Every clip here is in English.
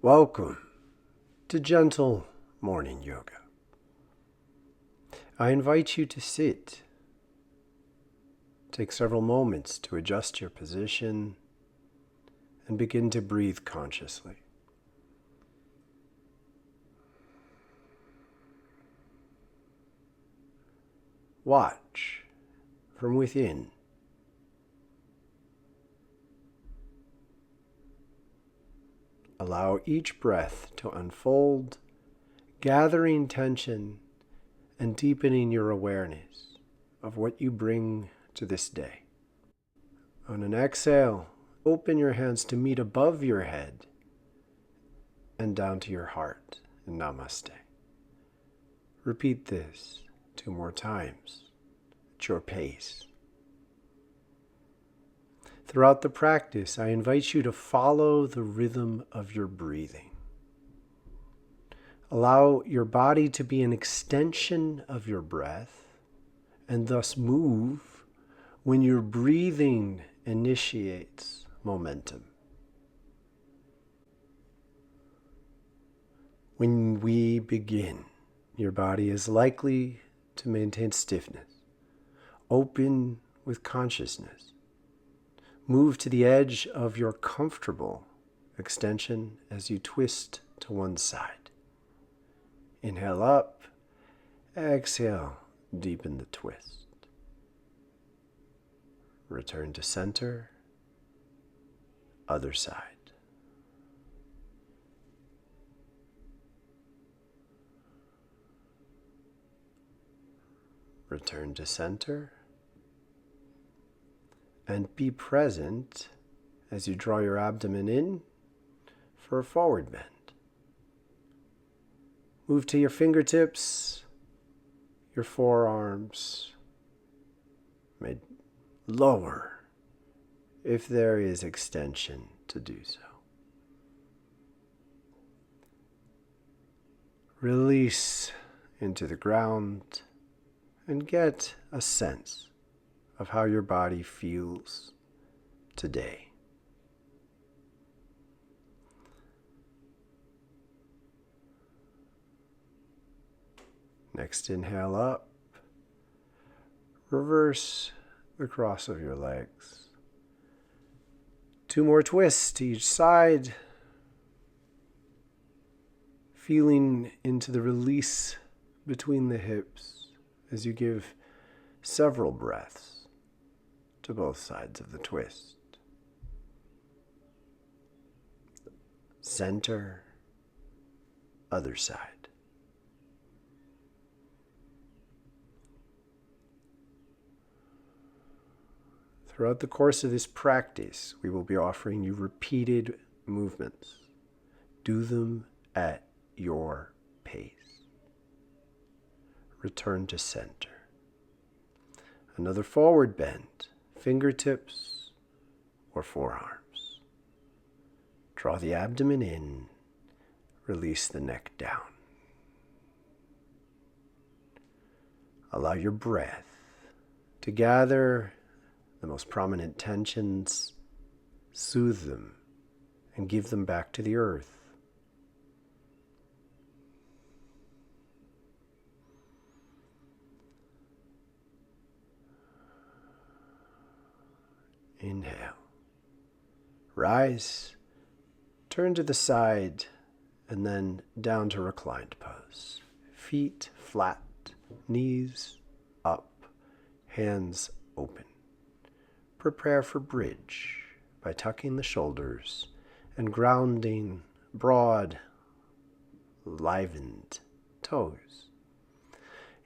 Welcome to Gentle Morning Yoga. I invite you to sit. Take several moments to adjust your position and begin to breathe consciously. Watch from within. Allow each breath to unfold, gathering tension and deepening your awareness of what you bring to this day. On an exhale, open your hands to meet above your head and down to your heart in Namaste. Repeat this 2 more times at your pace. Throughout the practice, I invite you to follow the rhythm of your breathing. Allow your body to be an extension of your breath and thus move when your breathing initiates momentum. When we begin, your body is likely to maintain stiffness. Open with consciousness. Move to the edge of your comfortable extension as you twist to one side. Inhale up, exhale, deepen the twist. Return to center, other side. Return to center. And be present as you draw your abdomen in for a forward bend. Move to your fingertips, your forearms. May lower if there is extension to do so. Release into the ground and get a sense of how your body feels today. Next, inhale up. Reverse the cross of your legs. 2 more twists to each side. Feeling into the release between the hips as you give several breaths to both sides of the twist. Center, other side. Throughout the course of this practice, we will be offering you repeated movements. Do them at your pace. Return to center. Another forward bend. Fingertips or forearms. Draw the abdomen in, release the neck down. Allow your breath to gather the most prominent tensions, soothe them, and give them back to the earth. Inhale. Rise, turn to the side, and then down to reclined pose. Feet flat, knees up, hands open. Prepare for bridge by tucking the shoulders and grounding broad, livened toes.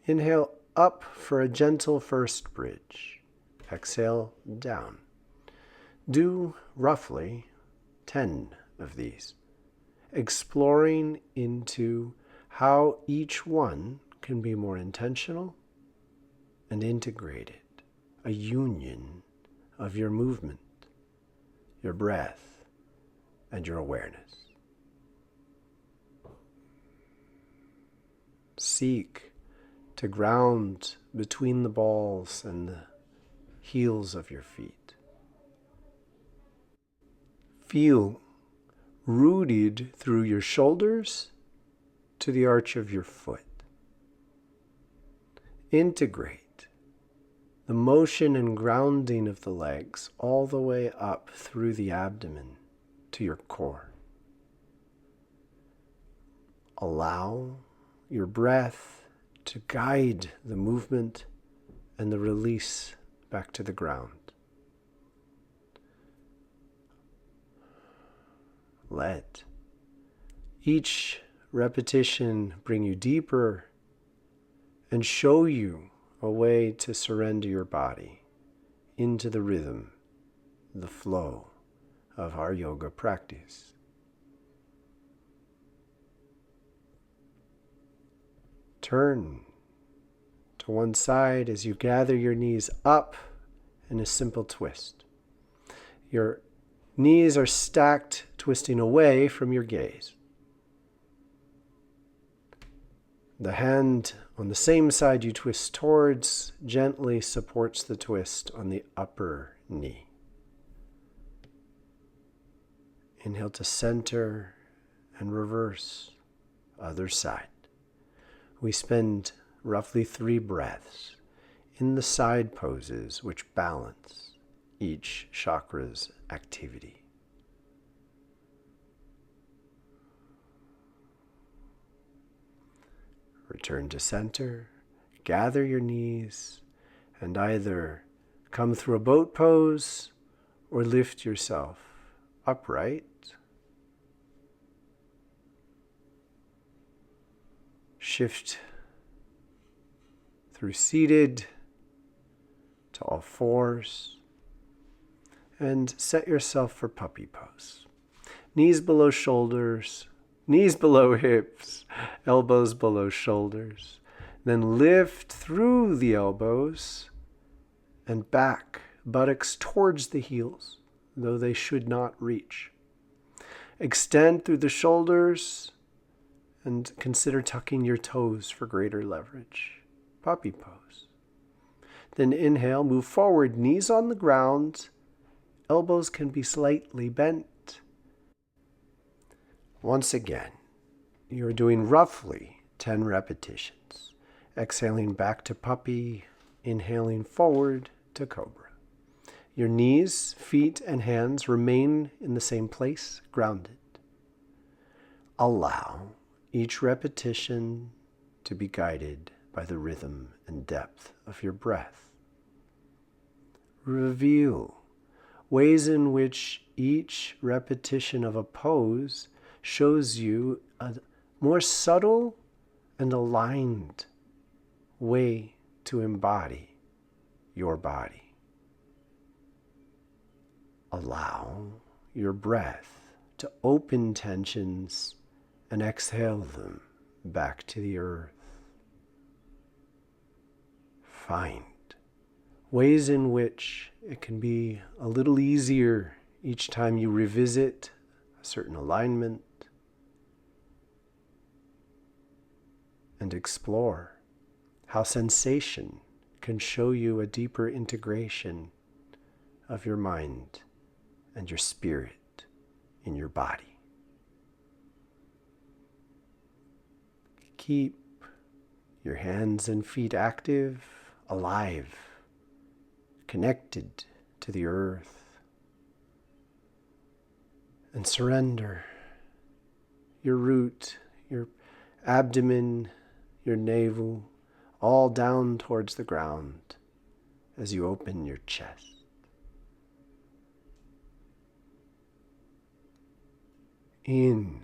Inhale up for a gentle first bridge. Exhale down. Do roughly 10 of these, exploring into how each one can be more intentional and integrated, a union of your movement, your breath, and your awareness. Seek to ground between the balls and the heels of your feet. Feel rooted through your shoulders to the arch of your foot. Integrate the motion and grounding of the legs all the way up through the abdomen to your core. Allow your breath to guide the movement and the release back to the ground. Let each repetition bring you deeper and show you a way to surrender your body into the rhythm, the flow of our yoga practice. Turn to one side as you gather your knees up in a simple twist. Your knees are stacked, twisting away from your gaze. The hand on the same side you twist towards gently supports the twist on the upper knee. Inhale to center and reverse, other side. We spend roughly 3 breaths in the side poses which balance each chakra's activity. Return to center, gather your knees, and either come through a boat pose or lift yourself upright. Shift through seated to all fours and set yourself for puppy pose. Knees below shoulders, knees below hips, elbows below shoulders. Then lift through the elbows and back, buttocks towards the heels, though they should not reach. Extend through the shoulders and consider tucking your toes for greater leverage. Puppy pose. Then inhale, move forward, knees on the ground, elbows can be slightly bent. Once again, you're doing roughly 10 repetitions. Exhaling back to puppy, inhaling forward to cobra. Your knees, feet, and hands remain in the same place, grounded. Allow each repetition to be guided by the rhythm and depth of your breath. Reveal ways in which each repetition of a pose shows you a more subtle and aligned way to embody your body. Allow your breath to open tensions and exhale them back to the earth. Find ways in which it can be a little easier each time you revisit a certain alignment, and explore how sensation can show you a deeper integration of your mind and your spirit in your body. Keep your hands and feet active, alive, connected to the earth, and surrender your root, your abdomen, your navel, all down towards the ground as you open your chest. In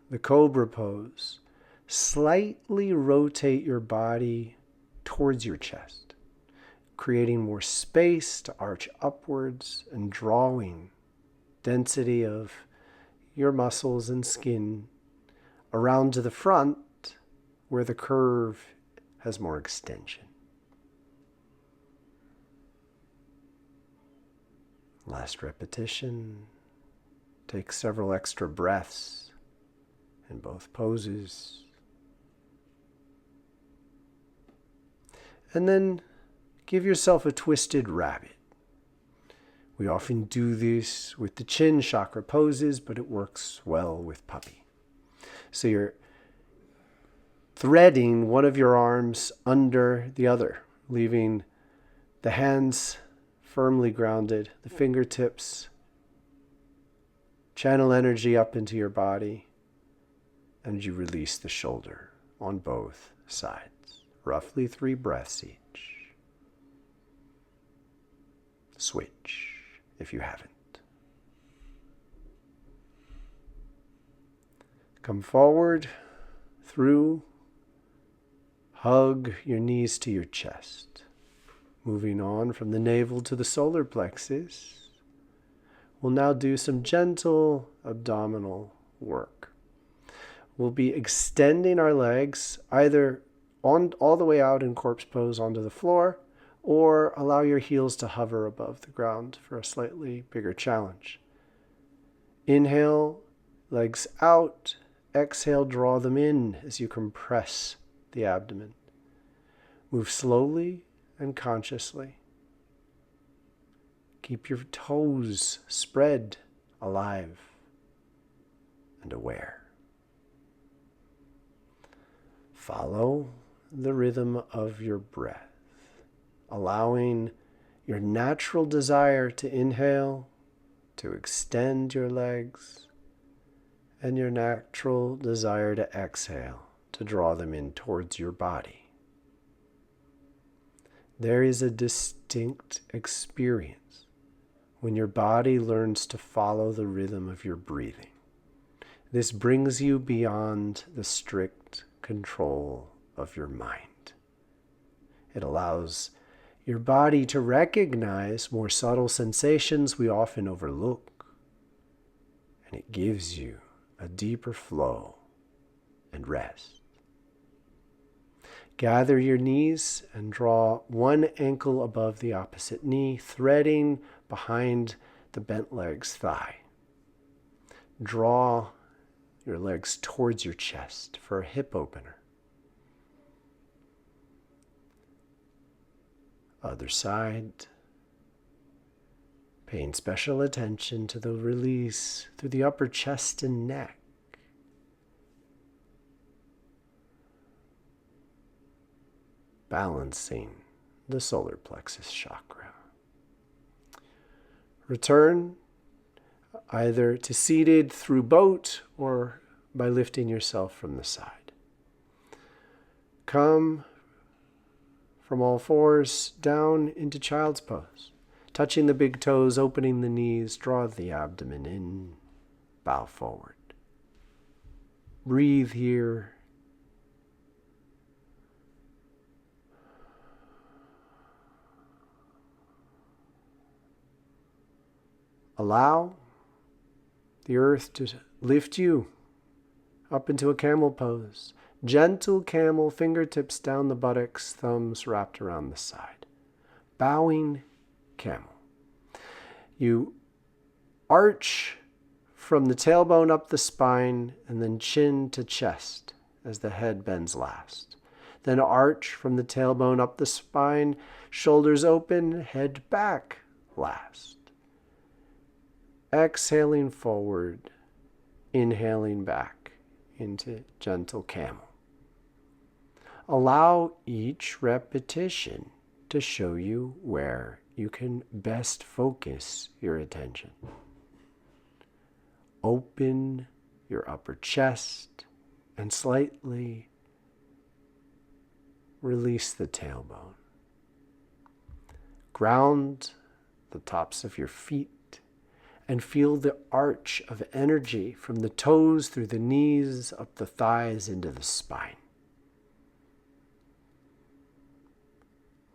the cobra pose, slightly rotate your body towards your chest, creating more space to arch upwards and drawing density of your muscles and skin around to the front where the curve has more extension. Last repetition. Take several extra breaths in both poses. And then give yourself a twisted rabbit We often do this with the chin chakra poses, but it works well with puppy. So you're threading one of your arms under the other, leaving the hands firmly grounded, the fingertips channel energy up into your body, and you release the shoulder on both sides. Roughly 3 breaths each. Switch if you haven't. Come forward through. Hug your knees to your chest. Moving on from the navel to the solar plexus. We'll now do some gentle abdominal work. We'll be extending our legs either all the way out in corpse pose onto the floor, or allow your heels to hover above the ground for a slightly bigger challenge. Inhale, legs out. Exhale, draw them in as you compress the abdomen. Move slowly and consciously. Keep your toes spread, alive and aware. Follow the rhythm of your breath, allowing your natural desire to inhale, to extend your legs, and your natural desire to exhale, to draw them in towards your body. There is a distinct experience when your body learns to follow the rhythm of your breathing. This brings you beyond the strict control of your mind. It allows your body to recognize more subtle sensations we often overlook, and it gives you a deeper flow and rest. Gather your knees and draw one ankle above the opposite knee, threading behind the bent leg's thigh. Draw your legs towards your chest for a hip opener. Other side. Paying special attention to the release through the upper chest and neck. Balancing the solar plexus chakra. Return either to seated through boat or by lifting yourself from the side. Come from all fours down into child's pose. Touching the big toes, opening the knees, draw the abdomen in, bow forward. Breathe here. Allow the earth to lift you up into a camel pose. Gentle camel, fingertips down the buttocks, thumbs wrapped around the side. Bowing camel. You arch from the tailbone up the spine and then chin to chest as the head bends last. Then arch from the tailbone up the spine, shoulders open, head back last. Exhaling forward, inhaling back into gentle camel. Allow each repetition to show you where you can best focus your attention. Open your upper chest and slightly release the tailbone. Ground the tops of your feet and feel the arch of energy from the toes through the knees, up the thighs, into the spine.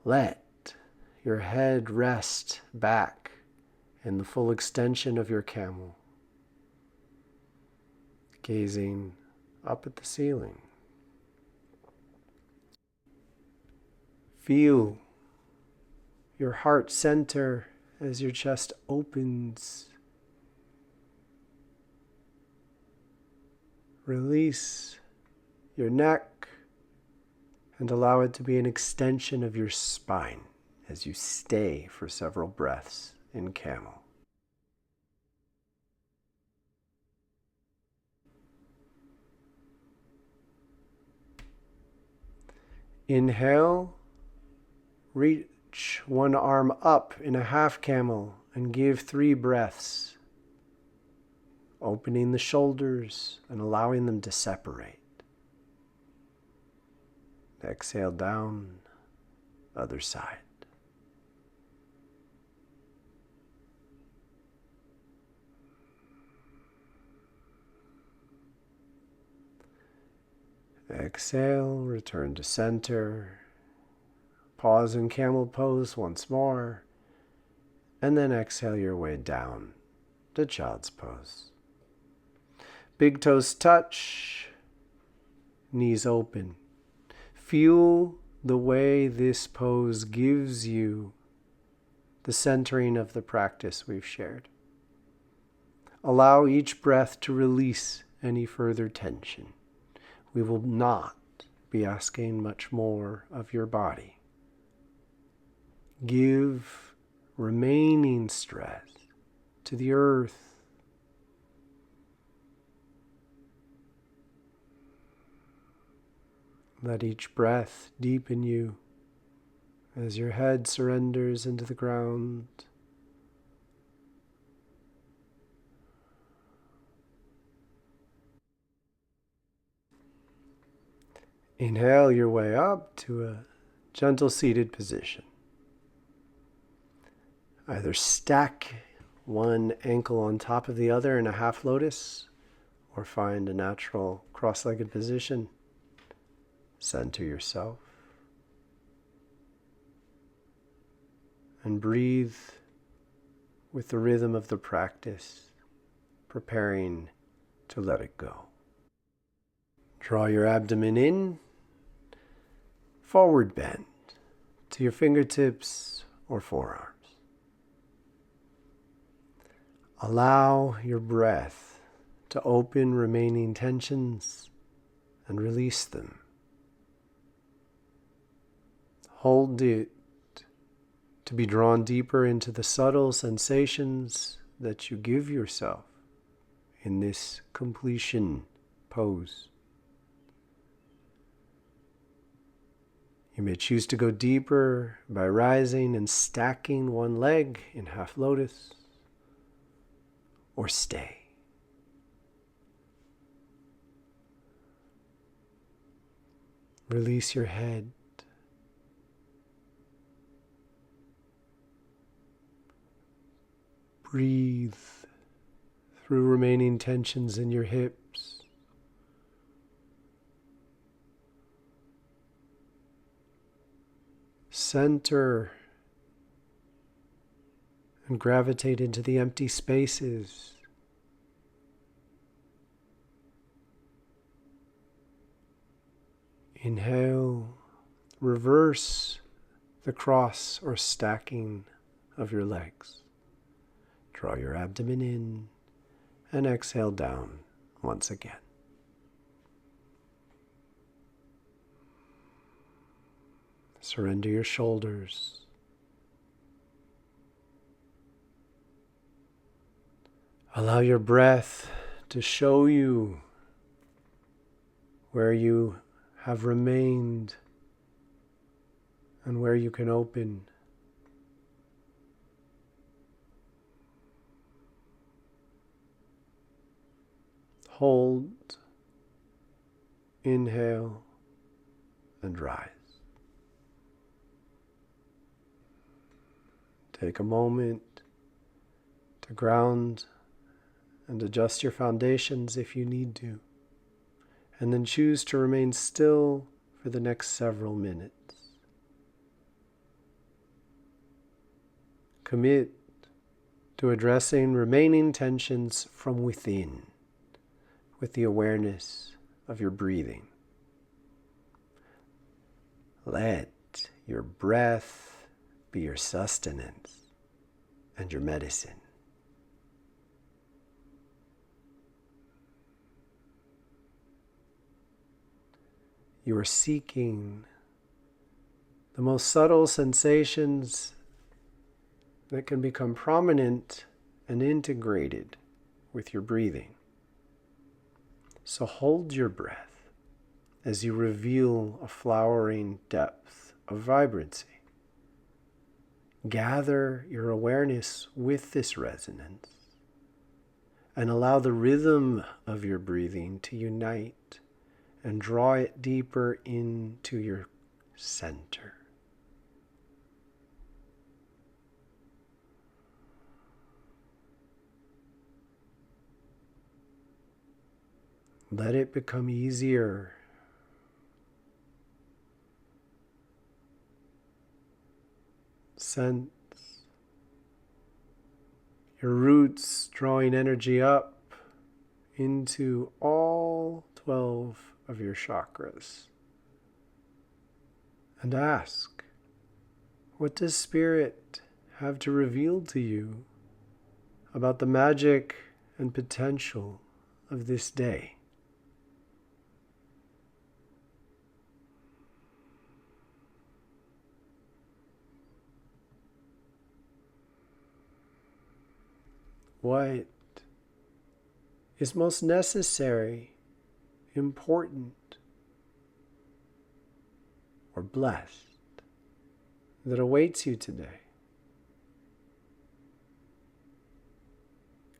Let your head rest back in the full extension of your camel, gazing up at the ceiling. Feel your heart center as your chest opens. Release your neck and allow it to be an extension of your spine as you stay for several breaths in camel. Inhale, reach one arm up in a half camel and give 3 breaths, opening the shoulders and allowing them to separate. Exhale down, other side. Exhale, return to center. Pause in camel pose once more, and then exhale your way down to child's pose. Big toes touch, knees open. Feel the way this pose gives you the centering of the practice we've shared. Allow each breath to release any further tension. We will not be asking much more of your body. Give remaining stress to the earth. Let each breath deepen you as your head surrenders into the ground. Inhale your way up to a gentle seated position. Either stack one ankle on top of the other in a half lotus, or find a natural cross-legged position. Center yourself. And breathe with the rhythm of the practice, preparing to let it go. Draw your abdomen in, forward bend to your fingertips or forearms. Allow your breath to open remaining tensions and release them. Hold it to be drawn deeper into the subtle sensations that you give yourself in this completion pose. You may choose to go deeper by rising and stacking one leg in half lotus, or stay. Release your head. Breathe through remaining tensions in your hips. Center and gravitate into the empty spaces. Inhale, reverse the cross or stacking of your legs. Draw your abdomen in and exhale down once again. Surrender your shoulders. Allow your breath to show you where you have remained and where you can open. Hold, inhale, and rise. Take a moment to ground and adjust your foundations if you need to, and then choose to remain still for the next several minutes. Commit to addressing remaining tensions from within with the awareness of your breathing. Let your breath be your sustenance and your medicine. You are seeking the most subtle sensations that can become prominent and integrated with your breathing. So hold your breath as you reveal a flowering depth of vibrancy. Gather your awareness with this resonance and allow the rhythm of your breathing to unite and draw it deeper into your center. Let it become easier. Sense your roots drawing energy up into all 12 of your chakras. And ask, what does Spirit have to reveal to you about the magic and potential of this day? What is most necessary, important, or blessed that awaits you today?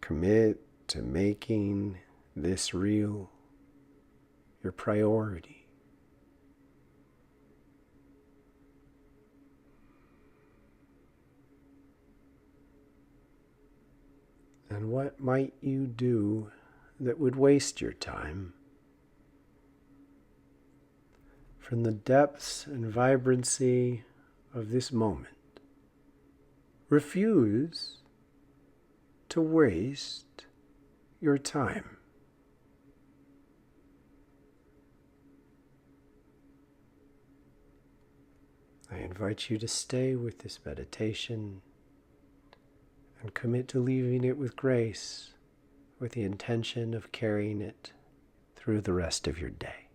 Commit to making this real, your priority. And what might you do that would waste your time? From the depths and vibrancy of this moment, refuse to waste your time. I invite you to stay with this meditation and commit to leaving it with grace, with the intention of carrying it through the rest of your day.